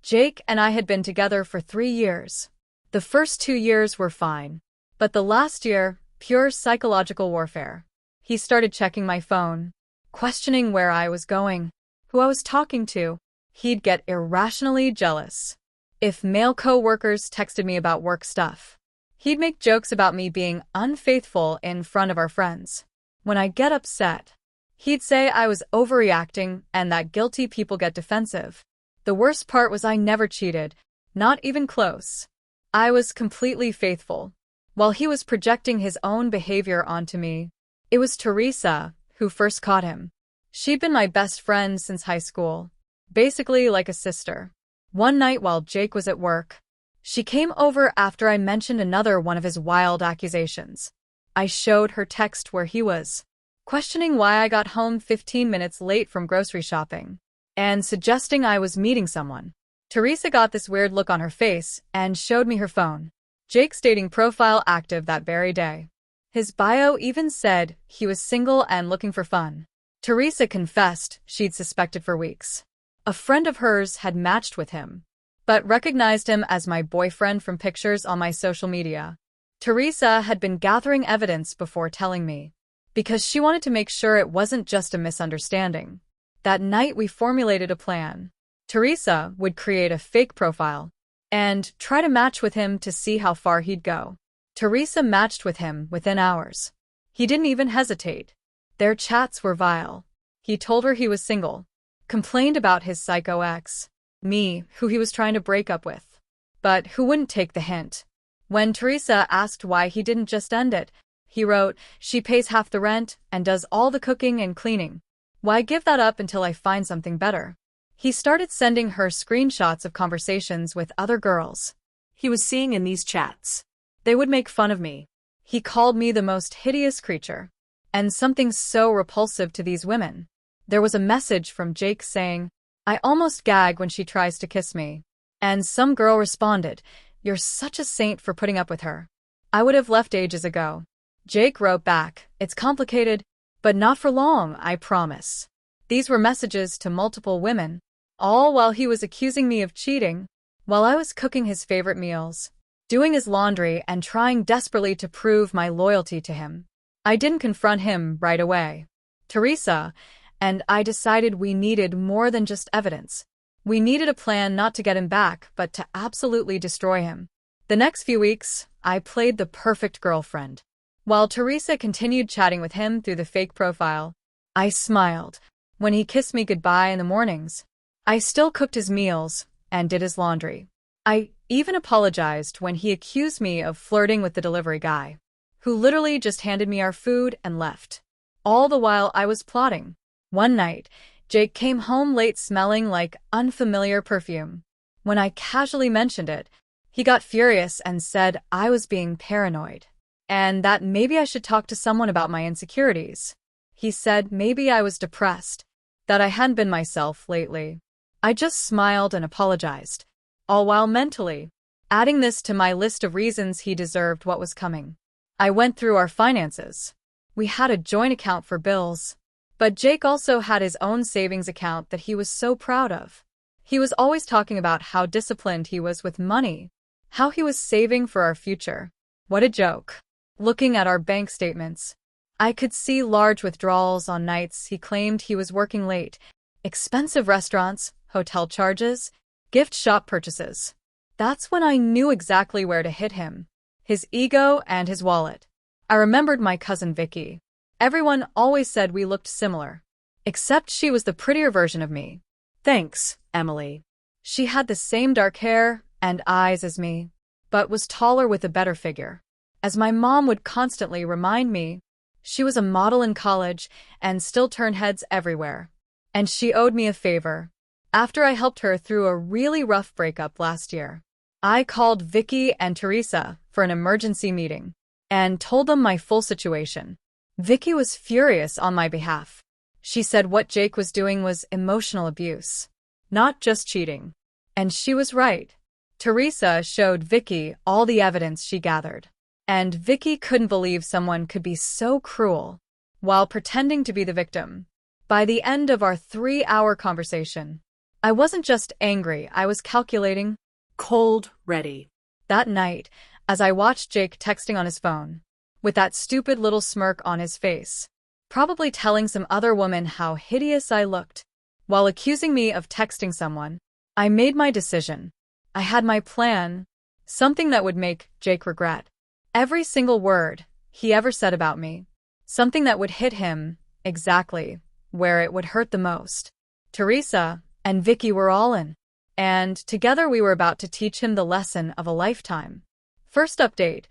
Jake and I had been together for 3 years. The first 2 years were fine, but the last year, pure psychological warfare. He started checking my phone, questioning where I was going, who I was talking to. He'd get irrationally jealous if male co-workers texted me about work stuff. He'd make jokes about me being unfaithful in front of our friends. When I get upset, he'd say I was overreacting and that guilty people get defensive. The worst part was I never cheated, not even close. I was completely faithful, while he was projecting his own behavior onto me. It was Teresa who first caught him. She'd been my best friend since high school, basically like a sister. One night while Jake was at work, she came over after I mentioned another one of his wild accusations. I showed her text where he was questioning why I got home 15 minutes late from grocery shopping and suggesting I was meeting someone. Teresa got this weird look on her face and showed me her phone. Jake's dating profile active that very day. His bio even said he was single and looking for fun. Teresa confessed she'd suspected for weeks. A friend of hers had matched with him, but recognized him as my boyfriend from pictures on my social media. Teresa had been gathering evidence before telling me, because she wanted to make sure it wasn't just a misunderstanding. That night we formulated a plan. Teresa would create a fake profile and try to match with him to see how far he'd go. Teresa matched with him within hours. He didn't even hesitate. Their chats were vile. He told her he was single, complained about his psycho ex, me, who he was trying to break up with, but who wouldn't take the hint. When Teresa asked why he didn't just end it, he wrote, "She pays half the rent and does all the cooking and cleaning. Why give that up until I find something better?" He started sending her screenshots of conversations with other girls he was seeing in these chats. They would make fun of me. He called me the most hideous creature, and something so repulsive to these women. There was a message from Jake saying, "I almost gag when she tries to kiss me." And some girl responded, "You're such a saint for putting up with her. I would have left ages ago." Jake wrote back, "It's complicated, but not for long, I promise." These were messages to multiple women, all while he was accusing me of cheating, while I was cooking his favorite meals, doing his laundry, and trying desperately to prove my loyalty to him. I didn't confront him right away. Teresa and I decided we needed more than just evidence. We needed a plan not to get him back, but to absolutely destroy him. The next few weeks, I played the perfect girlfriend. While Teresa continued chatting with him through the fake profile, I smiled when he kissed me goodbye in the mornings. I still cooked his meals and did his laundry. I even apologized when he accused me of flirting with the delivery guy, who literally just handed me our food and left. All the while I was plotting. One night, Jake came home late smelling like unfamiliar perfume. When I casually mentioned it, he got furious and said I was being paranoid, and that maybe I should talk to someone about my insecurities. He said maybe I was depressed, that I hadn't been myself lately. I just smiled and apologized, all while mentally adding this to my list of reasons he deserved what was coming. I went through our finances. We had a joint account for bills, but Jake also had his own savings account that he was so proud of. He was always talking about how disciplined he was with money, how he was saving for our future. What a joke. Looking at our bank statements, I could see large withdrawals on nights he claimed he was working late, expensive restaurants, hotel charges, gift shop purchases. That's when I knew exactly where to hit him: his ego and his wallet. I remembered my cousin Vicky. Everyone always said we looked similar, except she was the prettier version of me. Thanks, Emily. She had the same dark hair and eyes as me, but was taller with a better figure. As my mom would constantly remind me, she was a model in college and still turned heads everywhere. And she owed me a favor. After I helped her through a really rough breakup last year, I called Vicky and Teresa for an emergency meeting and told them my full situation. Vicky was furious on my behalf. She said what Jake was doing was emotional abuse, not just cheating. And she was right. Teresa showed Vicky all the evidence she gathered, and Vicky couldn't believe someone could be so cruel while pretending to be the victim. By the end of our 3-hour conversation, I wasn't just angry, I was calculating. Cold, ready. That night, as I watched Jake texting on his phone, with that stupid little smirk on his face, probably telling some other woman how hideous I looked, while accusing me of texting someone, I made my decision. I had my plan, something that would make Jake regret every single word he ever said about me, something that would hit him exactly where it would hurt the most. Teresa and Vicky were all in, and together we were about to teach him the lesson of a lifetime. First update.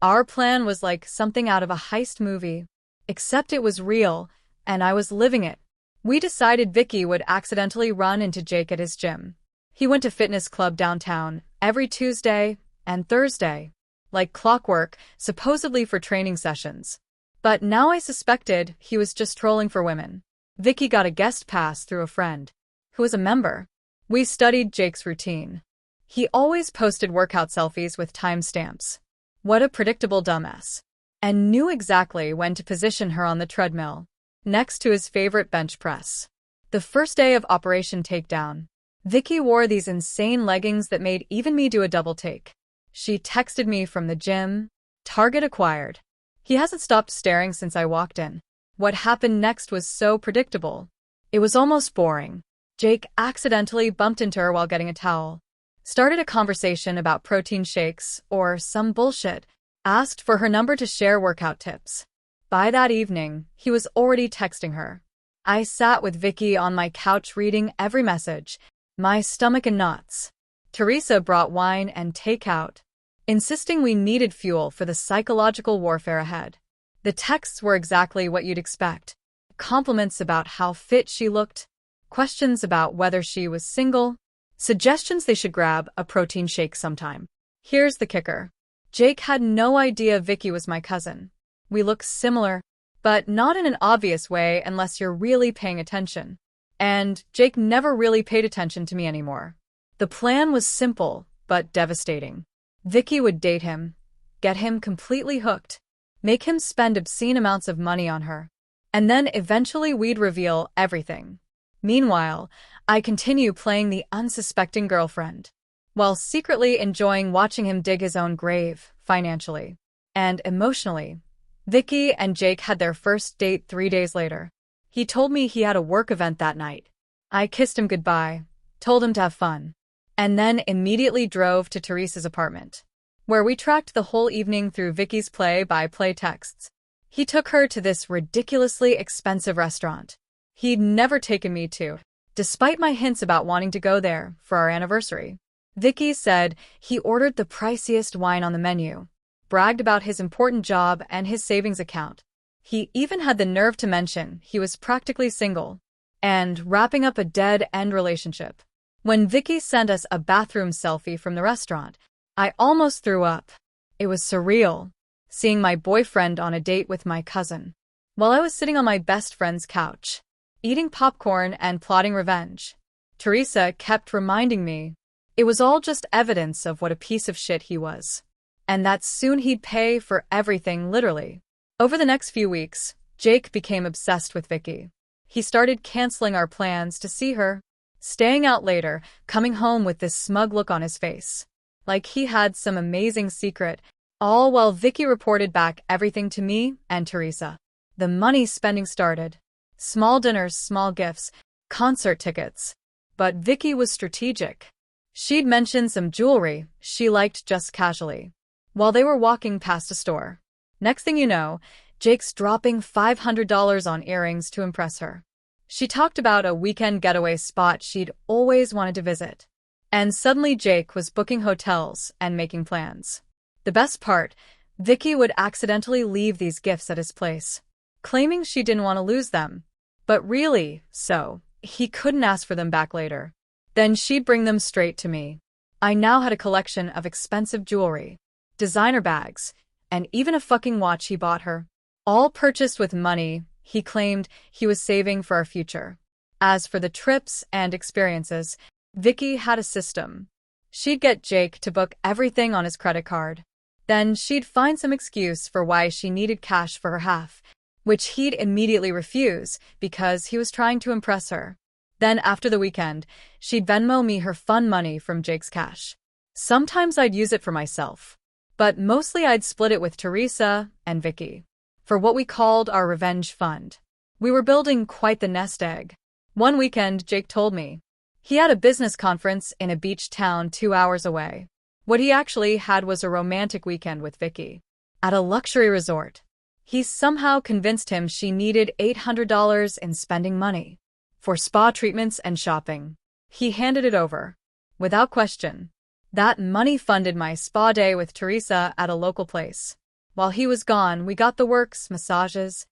Our plan was like something out of a heist movie, except it was real, and I was living it. We decided Vicky would accidentally run into Jake at his gym. He went to fitness club downtown every Tuesday and Thursday, like clockwork, supposedly for training sessions. But now I suspected he was just trolling for women. Vicky got a guest pass through a friend, who was a member. We studied Jake's routine. He always posted workout selfies with timestamps. What a predictable dumbass. And knew exactly when to position her on the treadmill, next to his favorite bench press. The first day of Operation Takedown, Vicky wore these insane leggings that made even me do a double take. She texted me from the gym. Target acquired. He hasn't stopped staring since I walked in. What happened next was so predictable. It was almost boring. Jake accidentally bumped into her while getting a towel, started a conversation about protein shakes or some bullshit, asked for her number to share workout tips. By that evening, he was already texting her. I sat with Vicky on my couch reading every message, my stomach in knots. Teresa brought wine and takeout, insisting we needed fuel for the psychological warfare ahead. The texts were exactly what you'd expect. Compliments about how fit she looked, questions about whether she was single, suggestions they should grab a protein shake sometime. Here's the kicker. Jake had no idea Vicky was my cousin. We look similar, but not in an obvious way unless you're really paying attention. And Jake never really paid attention to me anymore. The plan was simple, but devastating. Vicky would date him, get him completely hooked, make him spend obscene amounts of money on her, and then eventually we'd reveal everything. Meanwhile, I continue playing the unsuspecting girlfriend, while secretly enjoying watching him dig his own grave, financially and emotionally. Vicky and Jake had their first date 3 days later. He told me he had a work event that night. I kissed him goodbye, told him to have fun, and then immediately drove to Teresa's apartment, where we tracked the whole evening through Vicky's play-by-play texts. He took her to this ridiculously expensive restaurant he'd never taken me to, despite my hints about wanting to go there for our anniversary. Vicky said he ordered the priciest wine on the menu, bragged about his important job and his savings account. He even had the nerve to mention he was practically single and wrapping up a dead-end relationship. When Vicky sent us a bathroom selfie from the restaurant, I almost threw up. It was surreal, seeing my boyfriend on a date with my cousin, while I was sitting on my best friend's couch, eating popcorn and plotting revenge. Teresa kept reminding me it was all just evidence of what a piece of shit he was, and that soon he'd pay for everything, literally. Over the next few weeks, Jake became obsessed with Vicky. He started canceling our plans to see her, staying out later, coming home with this smug look on his face, like he had some amazing secret, all while Vicky reported back everything to me and Teresa. The money spending started. Small dinners, small gifts, concert tickets. But Vicky was strategic. She'd mentioned some jewelry she liked just casually, while they were walking past a store. Next thing you know, Jake's dropping $500 on earrings to impress her. She talked about a weekend getaway spot she'd always wanted to visit. And suddenly Jake was booking hotels and making plans. The best part, Vicky would accidentally leave these gifts at his place, claiming she didn't want to lose them. But really, so he couldn't ask for them back later. Then she'd bring them straight to me. I now had a collection of expensive jewelry, designer bags, and even a fucking watch he bought her. All purchased with money he claimed he was saving for our future. As for the trips and experiences, Vicky had a system. She'd get Jake to book everything on his credit card. Then she'd find some excuse for why she needed cash for her half, which he'd immediately refuse because he was trying to impress her. Then after the weekend, she'd Venmo me her fun money from Jake's cash. Sometimes I'd use it for myself, but mostly I'd split it with Teresa and Vicky for what we called our revenge fund. We were building quite the nest egg. One weekend, Jake told me he had a business conference in a beach town 2 hours away. What he actually had was a romantic weekend with Vicky at a luxury resort. He somehow convinced him she needed $800 in spending money for spa treatments and shopping. He handed it over without question. That money funded my spa day with Teresa at a local place. While he was gone, we got the works, massages,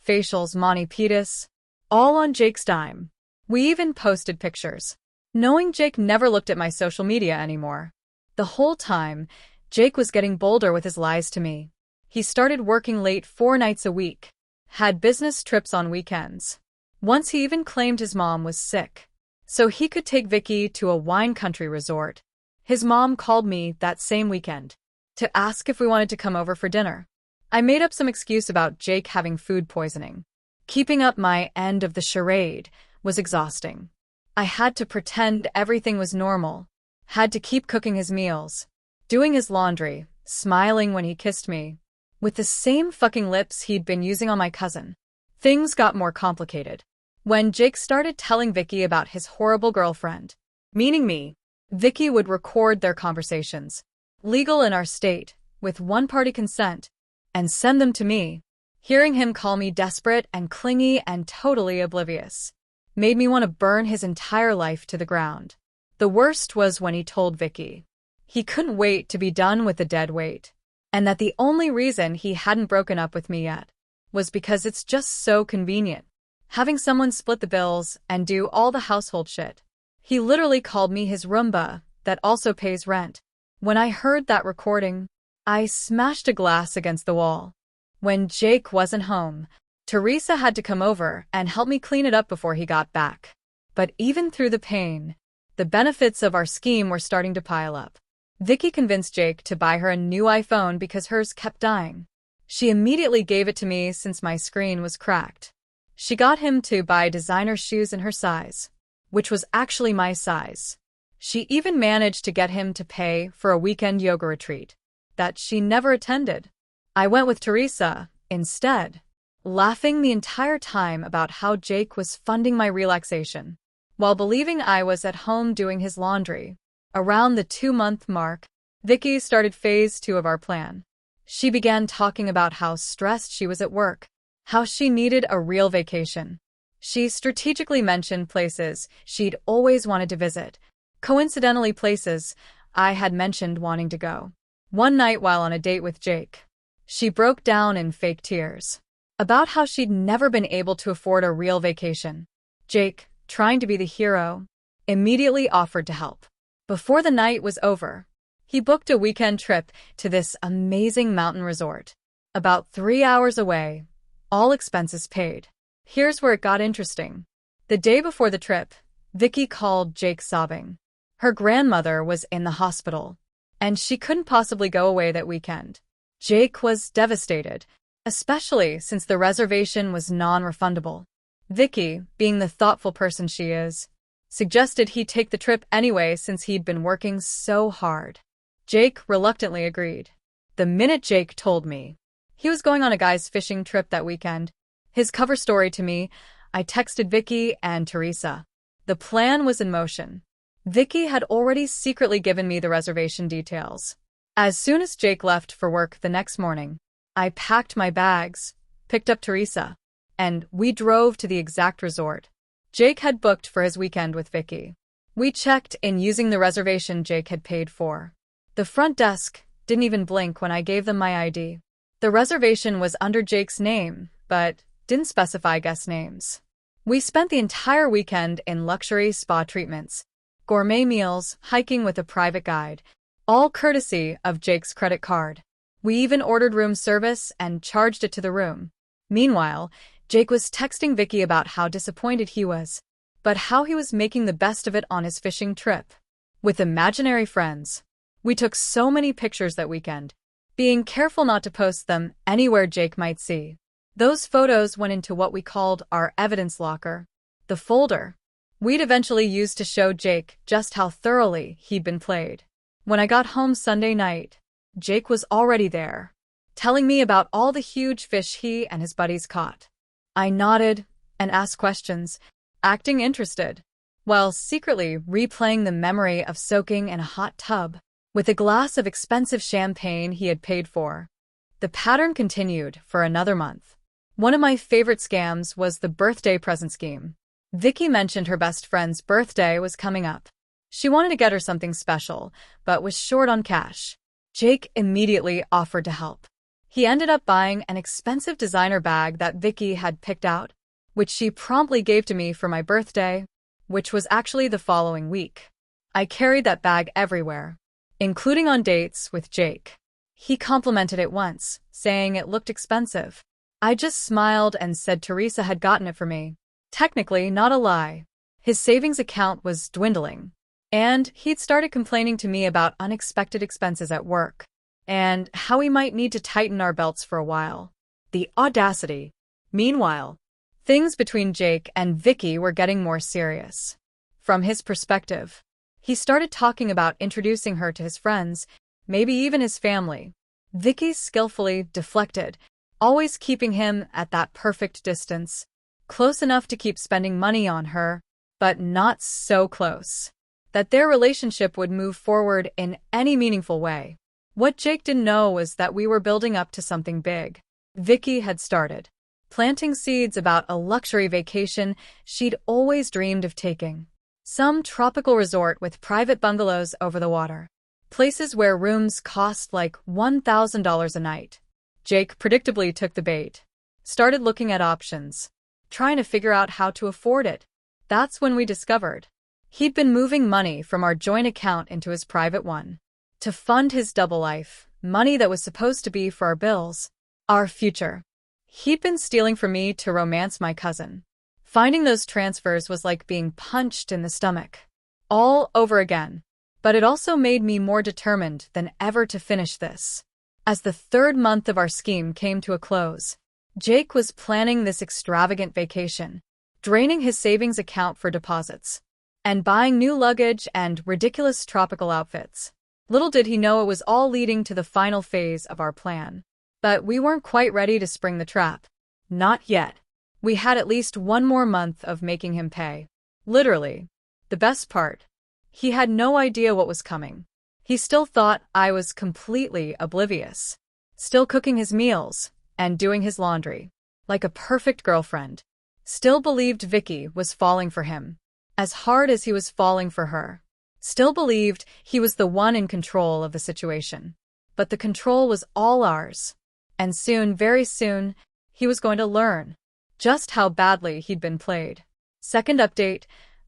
facials, mani pedis, all on Jake's dime. We even posted pictures, knowing Jake never looked at my social media anymore. The whole time, Jake was getting bolder with his lies to me. He started working late 4 nights a week, had business trips on weekends. Once he even claimed his mom was sick, so he could take Vicky to a wine country resort. His mom called me that same weekend to ask if we wanted to come over for dinner. I made up some excuse about Jake having food poisoning. Keeping up my end of the charade was exhausting. I had to pretend everything was normal, had to keep cooking his meals, doing his laundry, smiling when he kissed me, with the same fucking lips he'd been using on my cousin. Things got more complicated when Jake started telling Vicky about his horrible girlfriend, meaning me. Vicky would record their conversations, legal in our state, with one-party consent, and send them to me. Hearing him call me desperate and clingy and totally oblivious made me want to burn his entire life to the ground. The worst was when he told Vicky he couldn't wait to be done with the dead weight, and that the only reason he hadn't broken up with me yet was because it's just so convenient having someone split the bills and do all the household shit. He literally called me his Roomba that also pays rent. When I heard that recording, I smashed a glass against the wall. When Jake wasn't home, Teresa had to come over and help me clean it up before he got back. But even through the pain, the benefits of our scheme were starting to pile up. Vicky convinced Jake to buy her a new iPhone because hers kept dying. She immediately gave it to me since my screen was cracked. She got him to buy designer shoes in her size, which was actually my size. She even managed to get him to pay for a weekend yoga retreat that she never attended. I went with Teresa instead, laughing the entire time about how Jake was funding my relaxation, while believing I was at home doing his laundry. Around the 2-month mark, Vicky started phase 2 of our plan. She began talking about how stressed she was at work, how she needed a real vacation. She strategically mentioned places she'd always wanted to visit, coincidentally places I had mentioned wanting to go. One night while on a date with Jake, she broke down in fake tears about how she'd never been able to afford a real vacation. Jake, trying to be the hero, immediately offered to help. Before the night was over, he booked a weekend trip to this amazing mountain resort, about 3 hours away, all expenses paid. Here's where it got interesting. The day before the trip, Vicky called Jake sobbing. Her grandmother was in the hospital, and she couldn't possibly go away that weekend. Jake was devastated, especially since the reservation was non-refundable. Vicky, being the thoughtful person she is, suggested he take the trip anyway since he'd been working so hard. Jake reluctantly agreed. The minute Jake told me he was going on a guy's fishing trip that weekend, his cover story to me, I texted Vicky and Teresa. The plan was in motion. Vicky had already secretly given me the reservation details. As soon as Jake left for work the next morning, I packed my bags, picked up Teresa, and we drove to the exact resort Jake had booked for his weekend with Vicky. We checked in using the reservation Jake had paid for. The front desk didn't even blink when I gave them my ID. The reservation was under Jake's name, but didn't specify guest names. We spent the entire weekend in luxury spa treatments, gourmet meals, hiking with a private guide, all courtesy of Jake's credit card. We even ordered room service and charged it to the room. Meanwhile, Jake was texting Vicky about how disappointed he was, but how he was making the best of it on his fishing trip with imaginary friends. We took so many pictures that weekend, being careful not to post them anywhere Jake might see. Those photos went into what we called our evidence locker, the folder we'd eventually used to show Jake just how thoroughly he'd been played. When I got home Sunday night, Jake was already there, telling me about all the huge fish he and his buddies caught. I nodded and asked questions, acting interested, while secretly replaying the memory of soaking in a hot tub with a glass of expensive champagne he had paid for. The pattern continued for another month. One of my favorite scams was the birthday present scheme. Vicky mentioned her best friend's birthday was coming up. She wanted to get her something special, but was short on cash. Jake immediately offered to help. He ended up buying an expensive designer bag that Vicky had picked out, which she promptly gave to me for my birthday, which was actually the following week. I carried that bag everywhere, including on dates with Jake. He complimented it once, saying it looked expensive. I just smiled and said Teresa had gotten it for me. Technically, not a lie. His savings account was dwindling, and he'd started complaining to me about unexpected expenses at work, and how we might need to tighten our belts for a while. The audacity. Meanwhile, things between Jake and Vicky were getting more serious. From his perspective, he started talking about introducing her to his friends, maybe even his family. Vicky skillfully deflected, always keeping him at that perfect distance, close enough to keep spending money on her, but not so close that their relationship would move forward in any meaningful way. What Jake didn't know was that we were building up to something big. Vicky had started planting seeds about a luxury vacation she'd always dreamed of taking. Some tropical resort with private bungalows over the water. Places where rooms cost like $1,000 a night. Jake predictably took the bait. Started looking at options, trying to figure out how to afford it. That's when we discovered he'd been moving money from our joint account into his private one to fund his double life, money that was supposed to be for our bills, our future. He'd been stealing from me to romance my cousin. Finding those transfers was like being punched in the stomach. All over again. But it also made me more determined than ever to finish this. As the third month of our scheme came to a close, Jake was planning this extravagant vacation, draining his savings account for deposits, and buying new luggage and ridiculous tropical outfits. Little did he know it was all leading to the final phase of our plan. But we weren't quite ready to spring the trap. Not yet. We had at least one more month of making him pay. Literally. The best part. He had no idea what was coming. He still thought I was completely oblivious. Still cooking his meals and doing his laundry. Like a perfect girlfriend. Still believed Vicky was falling for him. As hard as he was falling for her. Still believed he was the one in control of the situation. But the control was all ours. And soon, very soon, he was going to learn just how badly he'd been played. Second update,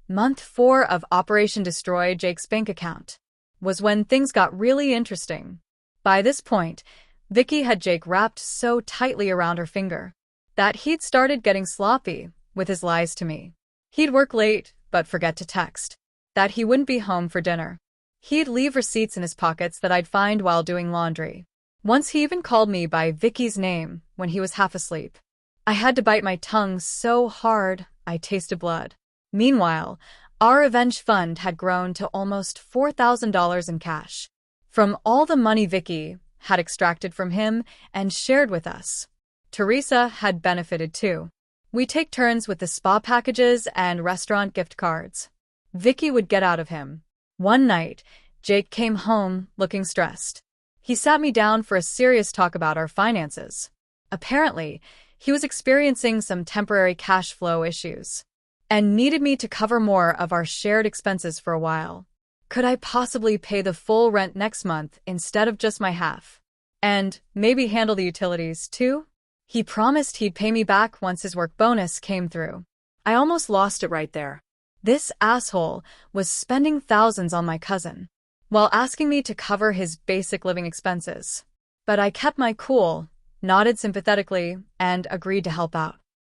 month 4 of Operation Destroy Jake's bank account, was when things got really interesting. By this point, Vicky had Jake wrapped so tightly around her finger that he'd started getting sloppy with his lies to me. He'd work late, but forget to text that he wouldn't be home for dinner. He'd leave receipts in his pockets that I'd find while doing laundry. Once he even called me by Vicky's name when he was half asleep. I had to bite my tongue so hard I tasted blood. Meanwhile, our revenge fund had grown to almost $4,000 in cash from all the money Vicky had extracted from him and shared with us. Teresa had benefited too. We take turns with the spa packages and restaurant gift cards. Vicky would get out of him. One night, Jake came home looking stressed. He sat me down for a serious talk about our finances. Apparently, he was experiencing some temporary cash flow issues and needed me to cover more of our shared expenses for a while. Could I possibly pay the full rent next month instead of just my half? And maybe handle the utilities too? He promised he'd pay me back once his work bonus came through. I almost lost it right there. This asshole was spending thousands on my cousin, while asking me to cover his basic living expenses. But I kept my cool, nodded sympathetically, and agreed to help out.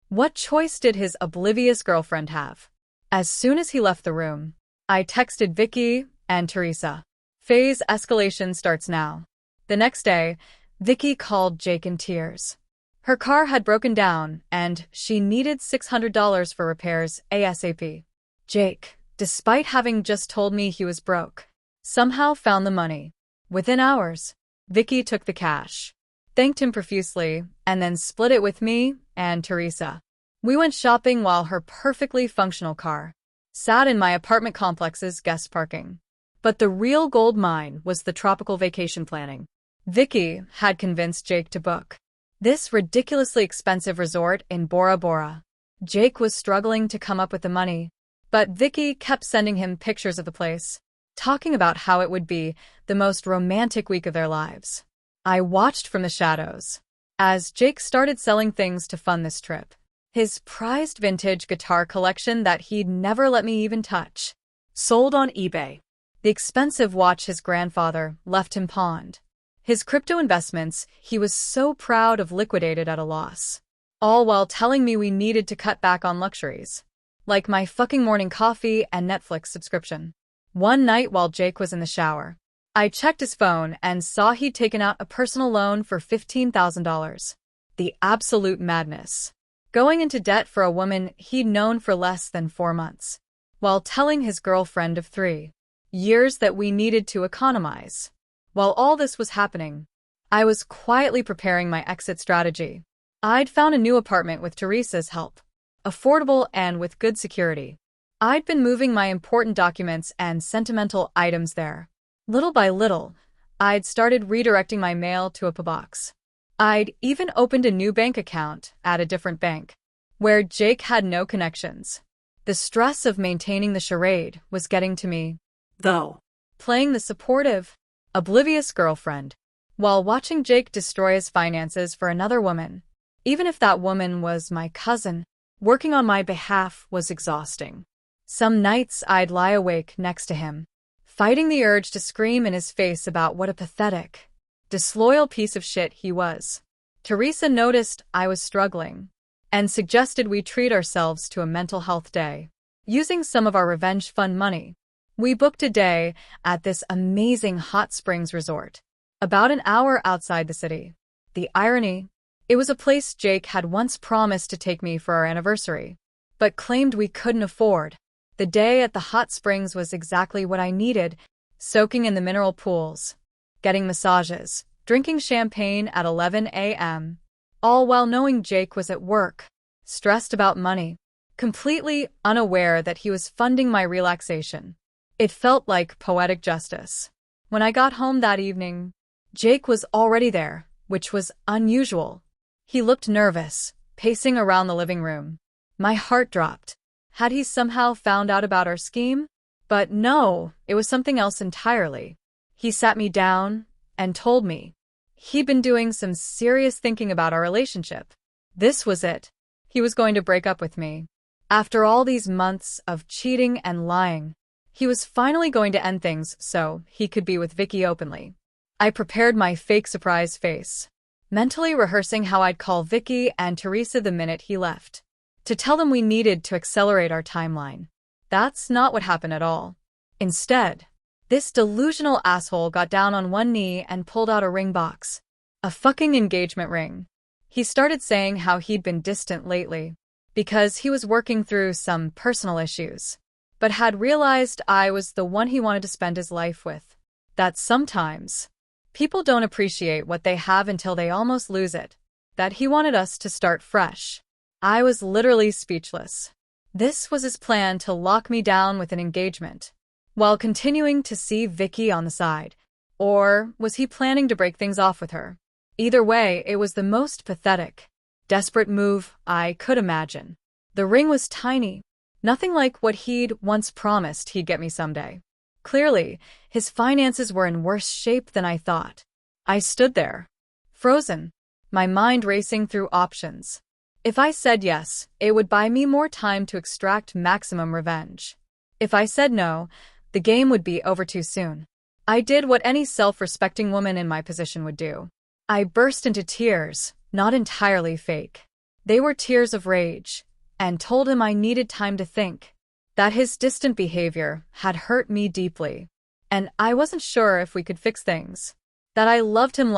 What choice did his oblivious girlfriend have? As soon as he left the room, I texted Vicky and Teresa. Phase escalation starts now. The next day, Vicky called Jake in tears. Her car had broken down, and she needed $600 for repairs ASAP. Jake, despite having just told me he was broke, somehow found the money. Within hours, Vicky took the cash, thanked him profusely, and then split it with me and Teresa. We went shopping while her perfectly functional car sat in my apartment complex's guest parking. But the real gold mine was the tropical vacation planning. Vicky had convinced Jake to book this ridiculously expensive resort in Bora Bora. Jake was struggling to come up with the money, but Vicky kept sending him pictures of the place, talking about how it would be the most romantic week of their lives. I watched from the shadows as Jake started selling things to fund this trip. His prized vintage guitar collection that he'd never let me even touch, sold on eBay. The expensive watch his grandfather left him pawned. His crypto investments he was so proud of liquidated at a loss. All while telling me we needed to cut back on luxuries, like my fucking morning coffee and Netflix subscription. One night while Jake was in the shower, I checked his phone and saw he'd taken out a personal loan for $15,000. The absolute madness. Going into debt for a woman he'd known for less than 4 months, while telling his girlfriend of 3 years that we needed to economize. While all this was happening, I was quietly preparing my exit strategy. I'd found a new apartment with Teresa's help, affordable and with good security. I'd been moving my important documents and sentimental items there. Little by little, I'd started redirecting my mail to a PO box. I'd even opened a new bank account at a different bank, where Jake had no connections. The stress of maintaining the charade was getting to me, Though. playing the supportive, oblivious girlfriend, while watching Jake destroy his finances for another woman. Even if that woman was my cousin, working on my behalf was exhausting. Some nights I'd lie awake next to him, fighting the urge to scream in his face about what a pathetic, disloyal piece of shit he was. Teresa noticed I was struggling and suggested we treat ourselves to a mental health day. Using some of our revenge fund money, we booked a day at this amazing hot springs resort, about an hour outside the city. The irony, it was a place Jake had once promised to take me for our anniversary, but claimed we couldn't afford. The day at the hot springs was exactly what I needed, soaking in the mineral pools, getting massages, drinking champagne at 11 a.m., all while knowing Jake was at work, stressed about money, completely unaware that he was funding my relaxation. It felt like poetic justice. When I got home that evening, Jake was already there, which was unusual. He looked nervous, pacing around the living room. My heart dropped. Had he somehow found out about our scheme? But no, it was something else entirely. He sat me down and told me he'd been doing some serious thinking about our relationship. This was it. He was going to break up with me. After all these months of cheating and lying, he was finally going to end things so he could be with Vicky openly. I prepared my fake surprise face, mentally rehearsing how I'd call Vicky and Teresa the minute he left, to tell them we needed to accelerate our timeline. That's not what happened at all. Instead, this delusional asshole got down on one knee and pulled out a ring box. A fucking engagement ring. He started saying how he'd been distant lately, because he was working through some personal issues, but had realized I was the one he wanted to spend his life with. That sometimes people don't appreciate what they have until they almost lose it. That he wanted us to start fresh. I was literally speechless. This was his plan to lock me down with an engagement, while continuing to see Vicky on the side. Or was he planning to break things off with her? Either way, it was the most pathetic, desperate move I could imagine. The ring was tiny, nothing like what he'd once promised he'd get me someday. Clearly, his finances were in worse shape than I thought. I stood there, frozen, my mind racing through options. If I said yes, it would buy me more time to extract maximum revenge. If I said no, the game would be over too soon. I did what any self-respecting woman in my position would do. I burst into tears, not entirely fake. They were tears of rage, and told him I needed time to think, that his distant behavior had hurt me deeply, and I wasn't sure if we could fix things. That I loved him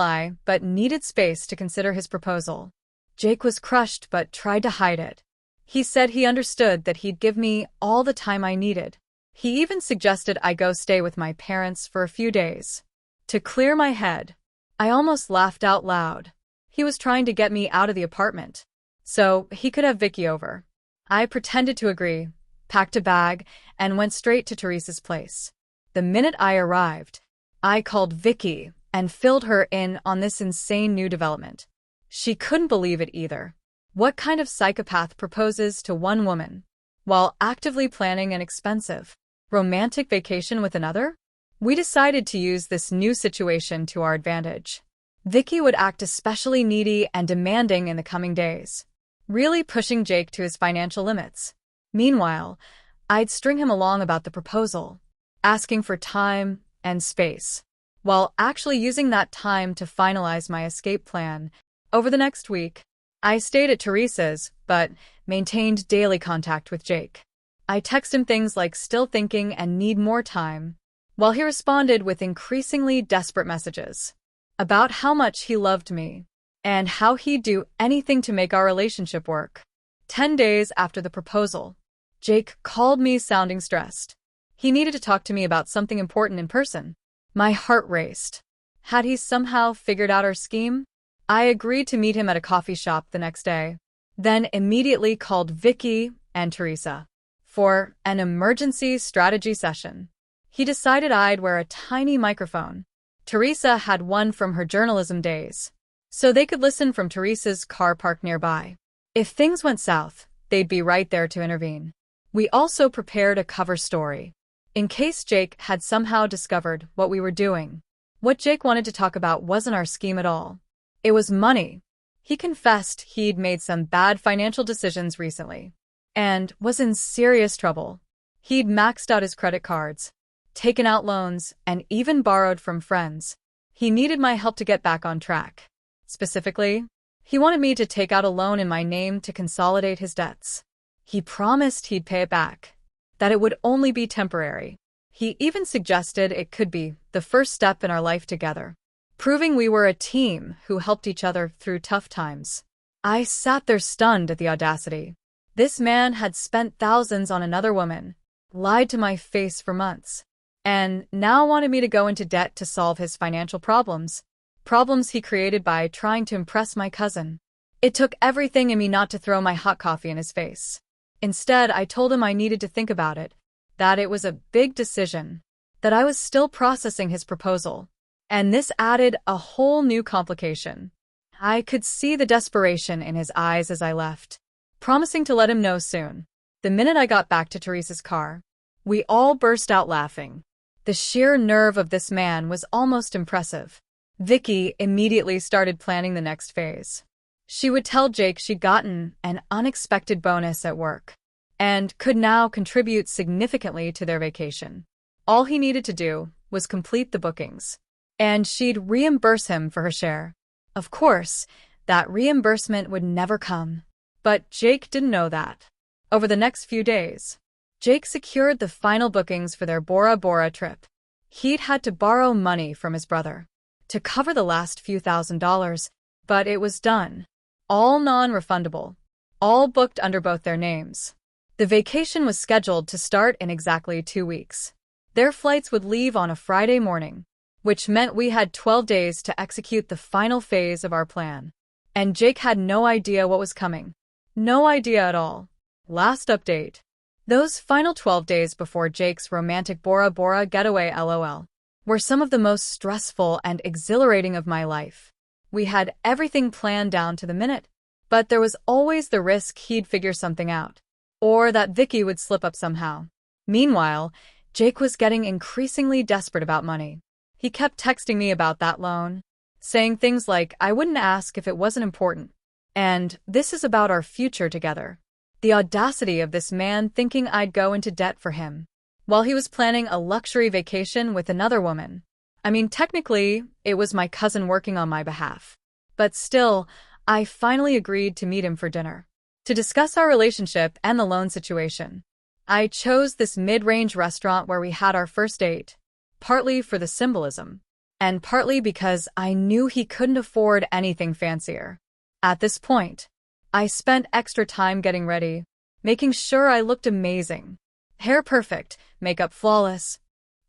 but needed space to consider his proposal. Jake was crushed but tried to hide it. He said he understood that he'd give me all the time I needed. He even suggested I go stay with my parents for a few days. To clear my head, I almost laughed out loud. He was trying to get me out of the apartment, so he could have Vicky over. I pretended to agree, packed a bag, and went straight to Teresa's place. The minute I arrived, I called Vicky and filled her in on this insane new development. She couldn't believe it either. What kind of psychopath proposes to one woman while actively planning an expensive, romantic vacation with another? We decided to use this new situation to our advantage. Vicky would act especially needy and demanding in the coming days, really pushing Jake to his financial limits. Meanwhile, I'd string him along about the proposal, asking for time and space, while actually using that time to finalize my escape plan. Over the next week, I stayed at Teresa's, but maintained daily contact with Jake. I texted him things like "still thinking" and "need more time," while he responded with increasingly desperate messages about how much he loved me and how he'd do anything to make our relationship work. 10 days after the proposal, Jake called me sounding stressed. He needed to talk to me about something important in person. My heart raced. Had he somehow figured out our scheme? I agreed to meet him at a coffee shop the next day, then immediately called Vicky and Teresa for an emergency strategy session. He decided I'd wear a tiny microphone. Teresa had one from her journalism days, so they could listen from Teresa's car parked nearby. If things went south, they'd be right there to intervene. We also prepared a cover story, in case Jake had somehow discovered what we were doing. What Jake wanted to talk about wasn't our scheme at all. It was money. He confessed he'd made some bad financial decisions recently and was in serious trouble. He'd maxed out his credit cards, taken out loans, and even borrowed from friends. He needed my help to get back on track. Specifically, he wanted me to take out a loan in my name to consolidate his debts. He promised he'd pay it back, that it would only be temporary. He even suggested it could be the first step in our life together, proving we were a team who helped each other through tough times. I sat there stunned at the audacity. This man had spent thousands on another woman, lied to my face for months, and now wanted me to go into debt to solve his financial problems he created by trying to impress my cousin. It took everything in me not to throw my hot coffee in his face. Instead, I told him I needed to think about it, that it was a big decision, that I was still processing his proposal. And this added a whole new complication. I could see the desperation in his eyes as I left, promising to let him know soon. The minute I got back to Teresa's car, we all burst out laughing. The sheer nerve of this man was almost impressive. Vicky immediately started planning the next phase. She would tell Jake she'd gotten an unexpected bonus at work and could now contribute significantly to their vacation. All he needed to do was complete the bookings, and she'd reimburse him for her share. Of course, that reimbursement would never come. But Jake didn't know that. Over the next few days, Jake secured the final bookings for their Bora Bora trip. He'd had to borrow money from his brother to cover the last few $1,000s, but it was done. All non-refundable. All booked under both their names. The vacation was scheduled to start in exactly 2 weeks. Their flights would leave on a Friday morning, which meant we had 12 days to execute the final phase of our plan. And Jake had no idea what was coming. No idea at all. Last update. Those final 12 days before Jake's romantic Bora Bora getaway LOL were some of the most stressful and exhilarating of my life. We had everything planned down to the minute, but there was always the risk he'd figure something out, or that Vicky would slip up somehow. Meanwhile, Jake was getting increasingly desperate about money. He kept texting me about that loan, saying things like, "I wouldn't ask if it wasn't important," and "this is about our future together." The audacity of this man thinking I'd go into debt for him, while he was planning a luxury vacation with another woman. I mean, technically, it was my cousin working on my behalf. But still, I finally agreed to meet him for dinner, to discuss our relationship and the loan situation. I chose this mid-range restaurant where we had our first date, partly for the symbolism, and partly because I knew he couldn't afford anything fancier. At this point, I spent extra time getting ready, making sure I looked amazing. Hair perfect, makeup flawless.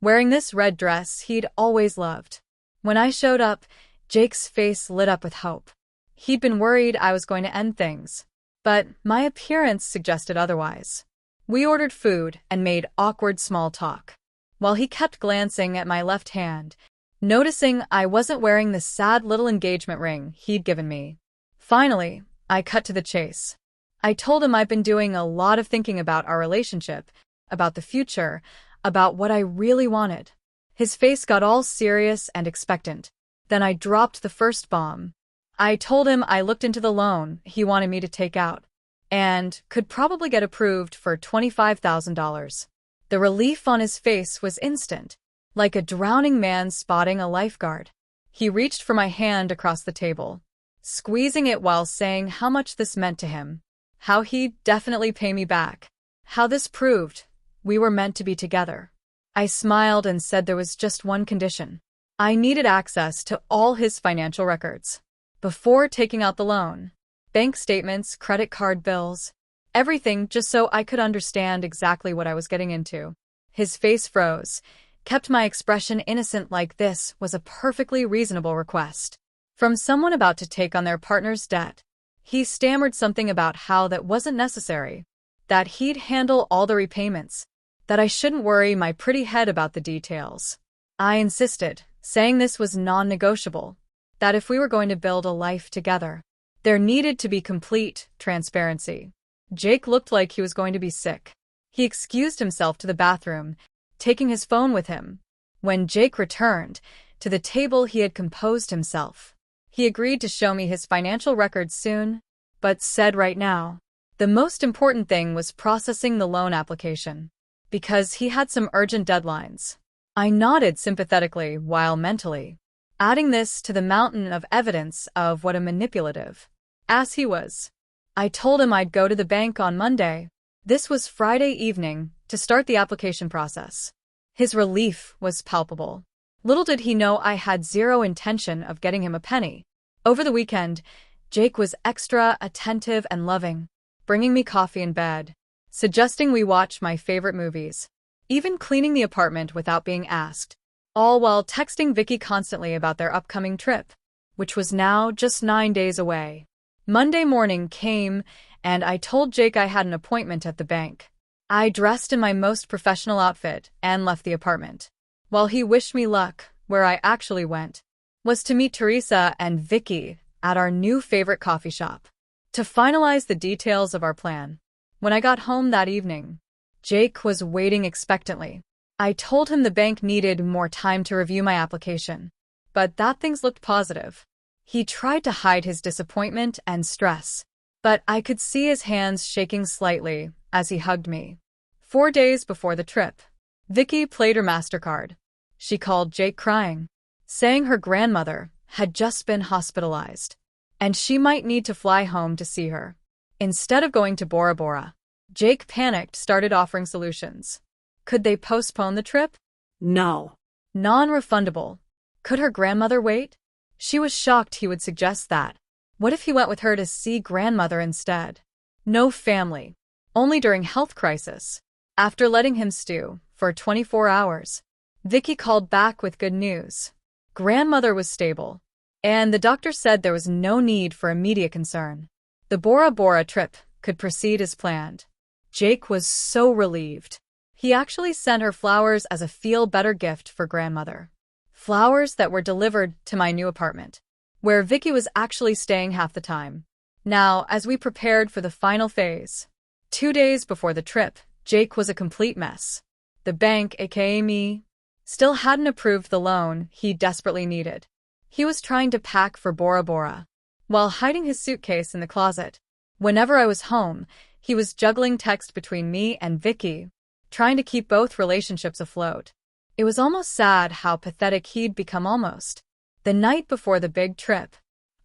Wearing this red dress he'd always loved. When I showed up, Jake's face lit up with hope. He'd been worried I was going to end things, but my appearance suggested otherwise. We ordered food and made awkward small talk, while he kept glancing at my left hand, noticing I wasn't wearing the sad little engagement ring he'd given me. Finally, I cut to the chase. I told him I'd been doing a lot of thinking about our relationship, about the future, about what I really wanted. His face got all serious and expectant. Then I dropped the first bomb. I told him I looked into the loan he wanted me to take out, and could probably get approved for $25,000. The relief on his face was instant, like a drowning man spotting a lifeguard. He reached for my hand across the table, squeezing it while saying how much this meant to him, how he'd definitely pay me back, how this proved we were meant to be together. I smiled and said there was just one condition. I needed access to all his financial records before taking out the loan. Bank statements, credit card bills, everything, just so I could understand exactly what I was getting into. His face froze, kept my expression innocent, like this was a perfectly reasonable request from someone about to take on their partner's debt. He stammered something about how that wasn't necessary, that he'd handle all the repayments, that I shouldn't worry my pretty head about the details. I insisted, saying this was non-negotiable, that if we were going to build a life together, there needed to be complete transparency. Jake looked like he was going to be sick. He excused himself to the bathroom, taking his phone with him. When Jake returned to the table he had composed himself, he agreed to show me his financial records soon, but said right now, the most important thing was processing the loan application, because he had some urgent deadlines. I nodded sympathetically while mentally adding this to the mountain of evidence of what a manipulative ass he was. I told him I'd go to the bank on Monday. This was Friday evening to start the application process. His relief was palpable. Little did he know I had zero intention of getting him a penny. Over the weekend, Jake was extra attentive and loving, bringing me coffee in bed, suggesting we watch my favorite movies, even cleaning the apartment without being asked, all while texting Vicky constantly about their upcoming trip, which was now just 9 days away. Monday morning came, and I told Jake I had an appointment at the bank. I dressed in my most professional outfit and left the apartment. While he wished me luck, where I actually went was to meet Teresa and Vicky at our new favorite coffee shop to finalize the details of our plan. When I got home that evening, Jake was waiting expectantly. I told him the bank needed more time to review my application, but that things looked positive. He tried to hide his disappointment and stress, but I could see his hands shaking slightly as he hugged me. 4 days before the trip, Vicky played her MasterCard. She called Jake crying, saying her grandmother had just been hospitalized, and she might need to fly home to see her. Instead of going to Bora Bora, Jake panicked, started offering solutions. Could they postpone the trip? No. Non-refundable. Could her grandmother wait? She was shocked he would suggest that. What if he went with her to see grandmother instead? No family. Only during health crisis. After letting him stew for 24 hours, Vicky called back with good news. Grandmother was stable, and the doctor said there was no need for immediate concern. The Bora Bora trip could proceed as planned. Jake was so relieved. He actually sent her flowers as a feel-better gift for grandmother. Flowers that were delivered to my new apartment, where Vicky was actually staying half the time. Now, as we prepared for the final phase, 2 days before the trip, Jake was a complete mess. The bank, aka me, still hadn't approved the loan he desperately needed. He was trying to pack for Bora Bora, while hiding his suitcase in the closet. Whenever I was home, he was juggling text between me and Vicky, trying to keep both relationships afloat. It was almost sad how pathetic he'd become almost. The night before the big trip,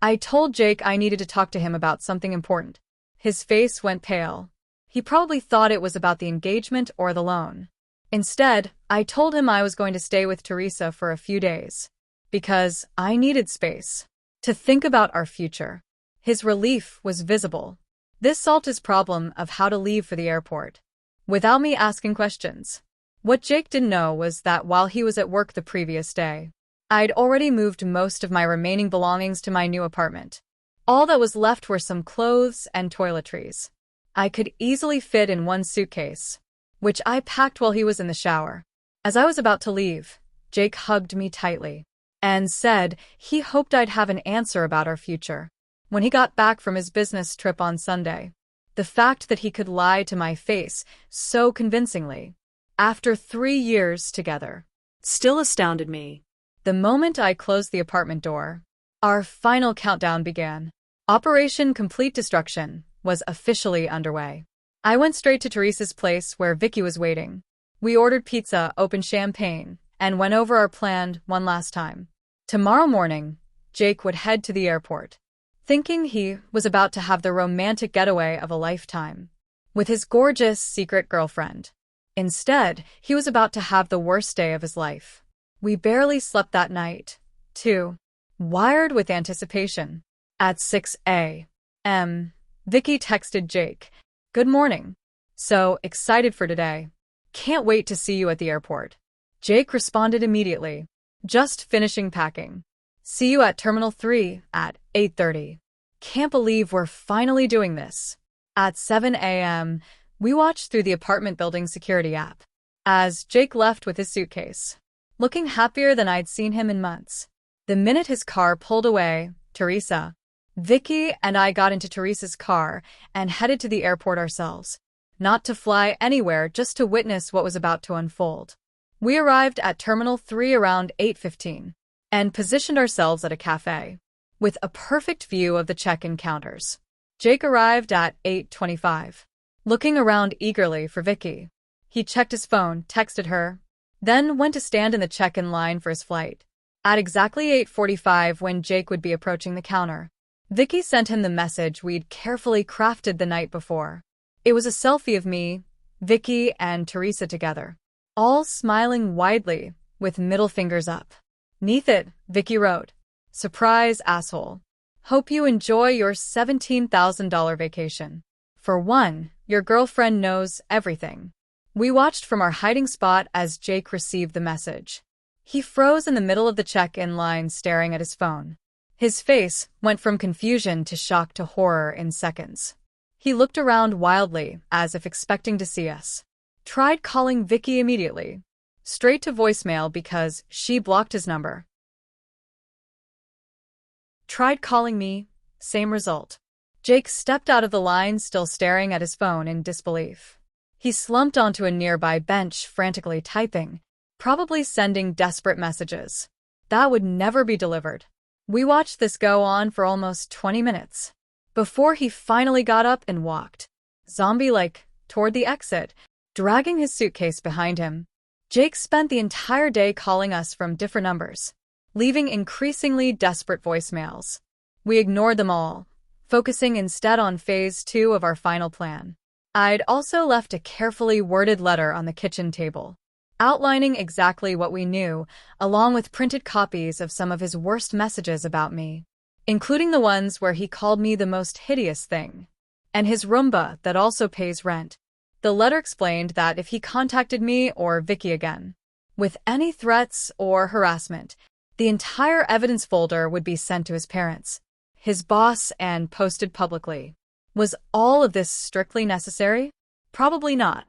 I told Jake I needed to talk to him about something important. His face went pale. He probably thought it was about the engagement or the loan. Instead, I told him I was going to stay with Teresa for a few days, because I needed space to think about our future. His relief was visible. This solved his problem of how to leave for the airport, without me asking questions. What Jake didn't know was that while he was at work the previous day, I'd already moved most of my remaining belongings to my new apartment. All that was left were some clothes and toiletries. I could easily fit in one suitcase, which I packed while he was in the shower. As I was about to leave, Jake hugged me tightly and said he hoped I'd have an answer about our future when he got back from his business trip on Sunday. The fact that he could lie to my face so convincingly, after 3 years together, still astounded me. The moment I closed the apartment door, our final countdown began. Operation Complete Destruction was officially underway. I went straight to Teresa's place where Vicky was waiting. We ordered pizza, opened champagne, and went over our plan one last time. Tomorrow morning, Jake would head to the airport, thinking he was about to have the romantic getaway of a lifetime with his gorgeous secret girlfriend. Instead, he was about to have the worst day of his life. We barely slept that night, too, wired with anticipation. At 6 a.m., Vicky texted Jake, "Good morning. So excited for today. Can't wait to see you at the airport." Jake responded immediately, "Just finishing packing. See you at Terminal 3 at 8:30. Can't believe we're finally doing this." At 7 a.m., we watched through the apartment building security app as Jake left with his suitcase, looking happier than I'd seen him in months. The minute his car pulled away, Teresa, Vicky, and I got into Teresa's car and headed to the airport ourselves, not to fly anywhere, just to witness what was about to unfold. We arrived at Terminal 3 around 8:15 and positioned ourselves at a cafe with a perfect view of the check-in counters. Jake arrived at 8:25, looking around eagerly for Vicky. He checked his phone, texted her, then went to stand in the check-in line for his flight. At exactly 8:45, when Jake would be approaching the counter, Vicky sent him the message we'd carefully crafted the night before. It was a selfie of me, Vicky, and Teresa together, all smiling widely, with middle fingers up. "Neath it," Vicky wrote, "Surprise, asshole. Hope you enjoy your $17,000 vacation. For one, your girlfriend knows everything." We watched from our hiding spot as Jake received the message. He froze in the middle of the check-in line, staring at his phone. His face went from confusion to shock to horror in seconds. He looked around wildly, as if expecting to see us. Tried calling Vicky immediately, straight to voicemail because she blocked his number. Tried calling me, same result. Jake stepped out of the line, still staring at his phone in disbelief. He slumped onto a nearby bench, frantically typing, probably sending desperate messages that would never be delivered. We watched this go on for almost 20 minutes before he finally got up and walked, zombie-like, toward the exit, dragging his suitcase behind him. Jake spent the entire day calling us from different numbers, leaving increasingly desperate voicemails. We ignored them all, focusing instead on phase 2 of our final plan. I'd also left a carefully worded letter on the kitchen table, outlining exactly what we knew, along with printed copies of some of his worst messages about me, including the ones where he called me the most hideous thing, and his Roomba that also pays rent. The letter explained that if he contacted me or Vicky again with any threats or harassment, the entire evidence folder would be sent to his parents, his boss, and posted publicly. Was all of this strictly necessary? Probably not.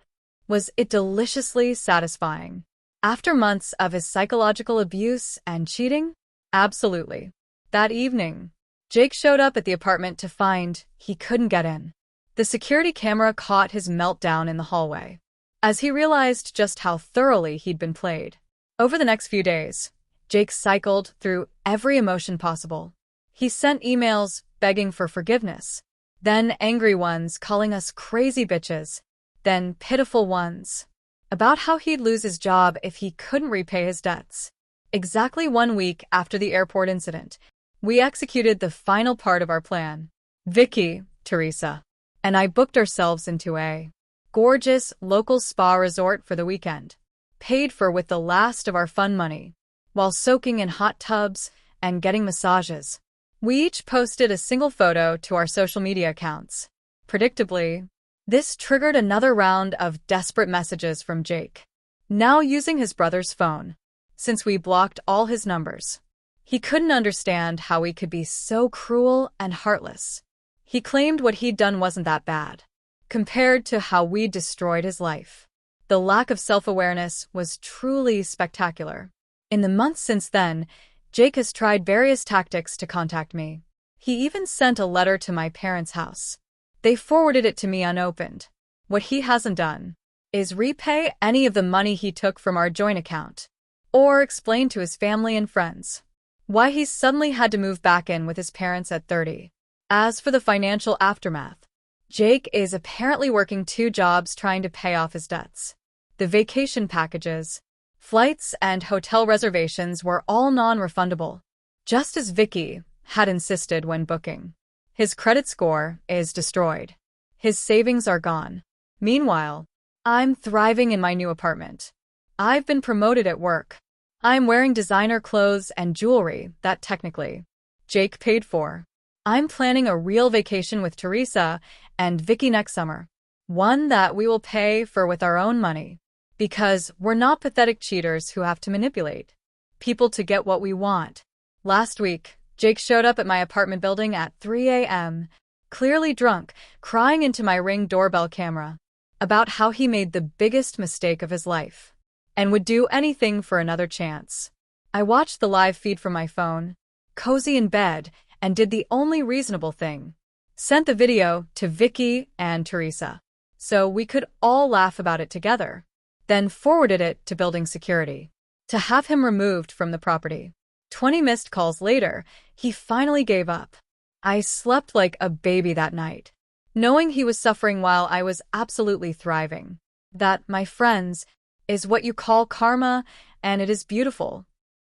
Was it deliciously satisfying? After months of his psychological abuse and cheating? Absolutely. That evening, Jake showed up at the apartment to find he couldn't get in. The security camera caught his meltdown in the hallway, as he realized just how thoroughly he'd been played. Over the next few days, Jake cycled through every emotion possible. He sent emails begging for forgiveness, then angry ones calling us crazy bitches, then pitiful ones about how he'd lose his job if he couldn't repay his debts. Exactly 1 week after the airport incident, we executed the final part of our plan. Vicky, Teresa, and I booked ourselves into a gorgeous local spa resort for the weekend, paid for with the last of our fun money, while soaking in hot tubs and getting massages. We each posted a single photo to our social media accounts, Predictably, this triggered another round of desperate messages from Jake, now using his brother's phone, since we blocked all his numbers. He couldn't understand how we could be so cruel and heartless. He claimed what he'd done wasn't that bad, compared to how we destroyed his life. The lack of self-awareness was truly spectacular. In the months since then, Jake has tried various tactics to contact me. He even sent a letter to my parents' house. They forwarded it to me unopened. What he hasn't done is repay any of the money he took from our joint account, or explain to his family and friends why he suddenly had to move back in with his parents at 30. As for the financial aftermath, Jake is apparently working 2 jobs trying to pay off his debts. The vacation packages, flights, and hotel reservations were all non-refundable, just as Vicky had insisted when booking. His credit score is destroyed. His savings are gone. Meanwhile, I'm thriving in my new apartment. I've been promoted at work. I'm wearing designer clothes and jewelry that technically Jake paid for. I'm planning a real vacation with Teresa and Vicky next summer, one that we will pay for with our own money, because we're not pathetic cheaters who have to manipulate people to get what we want. Last week, Jake showed up at my apartment building at 3 a.m., clearly drunk, crying into my Ring doorbell camera about how he made the biggest mistake of his life and would do anything for another chance. I watched the live feed from my phone, cozy in bed, and did the only reasonable thing. Sent the video to Vicky and Teresa, so we could all laugh about it together. Then forwarded it to building security to have him removed from the property. 20 missed calls later, he finally gave up. I slept like a baby that night, knowing he was suffering while I was absolutely thriving. That, my friends, is what you call karma, and it is beautiful.